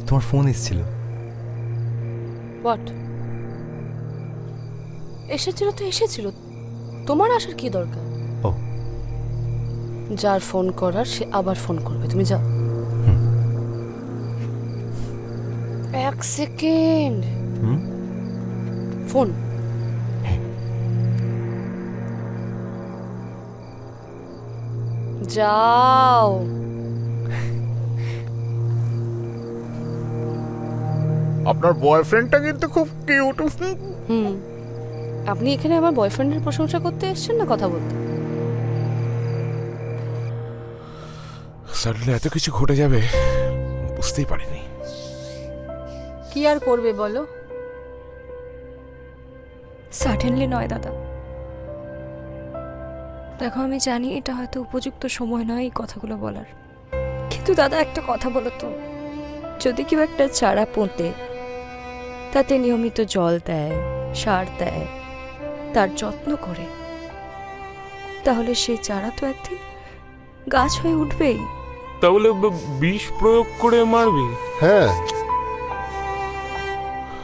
তোমার ফোন এসেছিল। হোয়াট? এসেছিল তো এসেছিল, তোমার আসার কি দরকার? ও, যার ফোন করার সে আবার ফোন করবে, তুমি যাও। এক সেকেন্ড। ফোন। যাও। আপনার বয়ফ্রেন্ডটা কিন্তু খুব কিউট। আপনি এখানে আমার বয়ফ্রেন্ডের প্রশংসা করতে এসেছেন না কথা বলতে? সাডেনলি এত কিছু ঘটে যাবে বুঝতেই পারিনি। কি আর করবে বলো? সাডেনলি নয় দাদা, দেখো আমি জানি এটা হয়তো উপযুক্ত সময় নয় এই কথাগুলো বলার, কিন্তু দাদা একটা কথা বলো তো, যদি কেউ একটা চারা পোঁতে, তাতে নিয়মিত জল দেয়, সার দেয়, তার যত্ন করে, তাহলে সেই চারা তো একদিন গাছ হয়ে উঠবেই। তাহলে বিষ প্রয়োগ করে মারবি? হ্যাঁ,